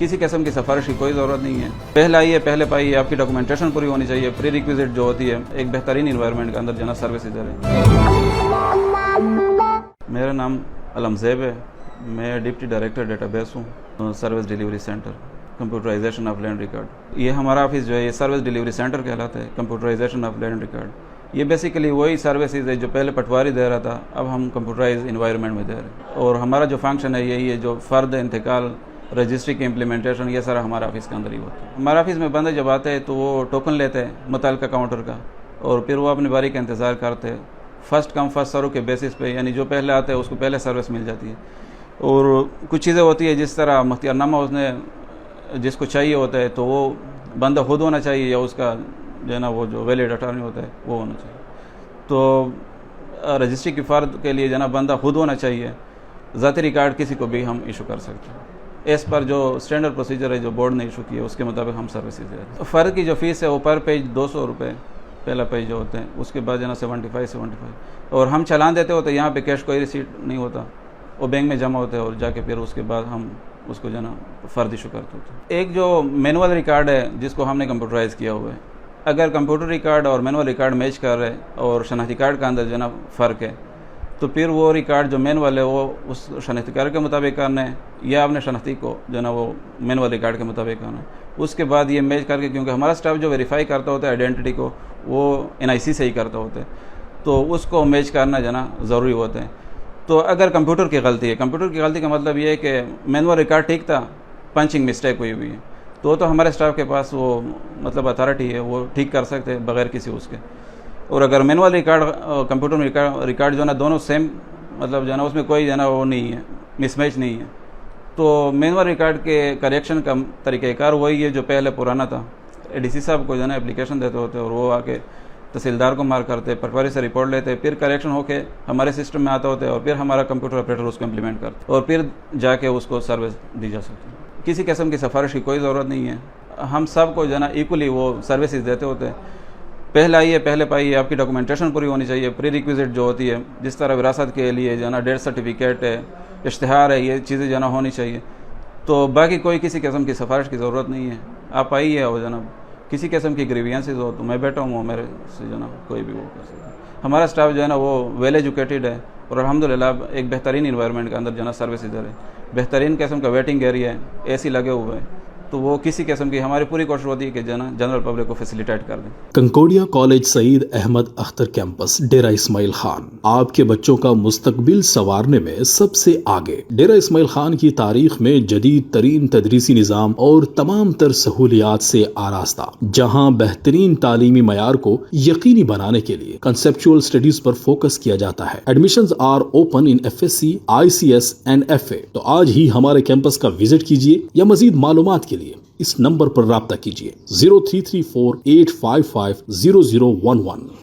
کسی قسم کی سفارش کی کوئی ضرورت نہیں ہے. پہلے آئیے پہلے پائیے, آپ کی ڈاکومنٹیشن پوری ہونی چاہیے. پری ریکویزٹ جو ہوتی ہے ایک بہترین انوائرمنٹ کے اندر جو ہے نا سروسز دے رہے ہیں. میرا نام علم زیب ہے, میں ڈپٹی ڈائریکٹر ڈیٹا بیس ہوں, service delivery centre computerisation of land record. یہ ہمارا آفس جو ہے یہ سروس ڈیلیوری سینٹر کہلاتا ہے, کمپیوٹرائزیشن آف لینڈ ریکارڈ. یہ بیسیکلی وہی سروسز ہے جو پہلے پٹواری دے رہا تھا, اب ہم کمپیوٹرائز انوائرمنٹ میں دے رہے ہیں. اور ہمارا جو فنکشن ہے یہی ہے, جو فرد انتقال رجسٹری کی امپلیمنٹیشن یہ سارا ہمارا آفس کے اندر ہی ہوتا ہے. ہمارا آفس میں بندے جب آتے ہیں تو وہ ٹوکن لیتے ہیں متعلقہ کاؤنٹر کا, اور پھر وہ اپنی باری کا انتظار کرتے ہیں. فرسٹ کم فرسٹ سرو کے بیسس پہ, یعنی جو پہلے آتا ہے اس کو پہلے سروس مل جاتی ہے. اور کچھ چیزیں ہوتی ہے جس طرح مختار نامہ اس نے جس کو چاہیے ہوتا ہے تو وہ بندہ خود ہونا چاہیے, یا اس کا جو ہے نا وہ جو ویلڈ اٹارنی ہوتا ہے وہ ہونا چاہیے. تو رجسٹری کی فرد کے لیے جو ہے نا بندہ خود ہونا چاہیے. ذاتی ریکارڈ کسی کو بھی ہم ایشو کر سکتے ہیں اس پر جو اسٹینڈرڈ پروسیجر ہے جو بورڈ نے ایشو کی ہے اس کے مطابق ہم سروسز دے رہے ہیں. فرد کی جو فیس ہے وہ پر پیج 200 روپے پہلا پیج جو ہوتے ہیں, اس کے بعد جو ہے نا 75. اور ہم چالان دیتے ہوتے ہیں, یہاں پہ کیش کوئی ریسیٹ نہیں ہوتا, وہ بینک میں جمع ہوتے ہیں اور جا کے پھر اس کے بعد ہم اس کو جو ہے نا فرد ایشو کرتے ہوتے ہیں. ایک جو مینول ریکارڈ ہے جس کو ہم نے کمپیوٹرائز کیا ہوا ہے, اگر کمپیوٹر ریکارڈ اور مینول ریکارڈ میچ کر رہے اور شناختی کارڈ کا اندر جو ہے نا فرق ہے, تو پھر وہ ریکارڈ جو مینول ہے وہ اس شناختی کارڈ کے مطابق کرنا ہے, یا اپنے شناختی کو جو ہے نا وہ مینول ریکارڈ کے مطابق کرنا ہے. اس کے بعد یہ میچ کر کے, کیونکہ ہمارا اسٹاف جو ویریفائی کرتا ہوتا ہے آئیڈینٹی کو وہ NIC سے ہی کرتا ہوتا ہے, تو اس کو میچ کرنا جو ہے نا ضروری ہوتا ہے. تو اگر کمپیوٹر کی غلطی ہے, کمپیوٹر کی غلطی کا مطلب یہ ہے کہ مینول ریکارڈ ٹھیک تھا, پنچنگ مسٹیک ہوئی ہے, تو ہمارے اسٹاف کے پاس وہ مطلب اتھارٹی ہے, وہ ٹھیک کر سکتے بغیر کسی اس کے. اور اگر مینول ریکارڈ کمپیوٹر میں ریکارڈ جو ہے نا دونوں سیم مطلب جو ہے نا اس میں کوئی جو ہے نا وہ نہیں ہے, مس میچ نہیں ہے, تو مینول ریکارڈ کے کریکشن کا طریقہ کار وہی ہے جو پہلے پرانا تھا. ADC صاحب کو جو ہے نا اپلیکیشن دیتے ہوتے اور وہ آ کے تحصیلدار کو مار کرتے, پٹواری سے رپورٹ لیتے, پھر کریکشن ہو کے ہمارے سسٹم میں آتا ہوتا ہے, اور پھر ہمارا کمپیوٹر آپریٹر اس کو امپلیمنٹ کرتا اور پھر جا کے اس کو سروس دی جا سکتی ہے. کسی قسم کی سفارش کی کوئی ضرورت نہیں ہے. ہم سب کو جو ہے نا ایکولی وہ سروسز دیتے ہوتے ہیں. پہلے آئیے پہلے پائیے, آپ کی ڈاکومنٹیشن پوری ہونی چاہیے. پری ریکویزٹ جو ہوتی ہے جس طرح وراثت کے لیے جو ہے نا ڈیتھ سرٹیفکیٹ ہے, اشتہار ہے, یہ چیزیں جو ہے نا ہونی چاہیے. تو باقی کوئی کسی قسم کی سفارش کی ضرورت نہیں ہے. آپ آئیے, اور جناب کسی قسم کی گریوینسز ہو تو میں بیٹھا ہوں, میرے سے جو ہے نا کوئی بھی وہ کر سکتا ہے. ہمارا اسٹاف جو ہے نا وہ ویل ایجوکیٹڈ ہے, اور الحمدللہ ایک بہترین انوائرمنٹ کے اندر جو ہے نا سروسز دے رہے ہیں. بہترین قسم کا ویٹنگ ایریا ہے, AC لگے ہوئے ہیں, تو وہ کسی قسم کی ہماری پوری کوشش ہوتی ہے کہ جو ہے نا جنرل پبلک کو فیسیلیٹیٹ کر دیں. کنکوڈیا کالج سعید احمد اختر کیمپس ڈیرہ اسماعیل خان آپ کے بچوں کا مستقبل سنوارنے میں سب سے آگے. ڈیرہ اسماعیل خان کی تاریخ میں جدید ترین تدریسی نظام اور تمام تر سہولیات سے آراستہ, جہاں بہترین تعلیمی معیار کو یقینی بنانے کے لیے کنسپچول اسٹڈیز پر فوکس کیا جاتا ہے. Admissions are open in FSC, ICS and FA. تو آج ہی ہمارے کیمپس کا وزٹ کیجیے, یا مزید معلومات کے لیے اس نمبر پر رابطہ کیجیے 0334855001.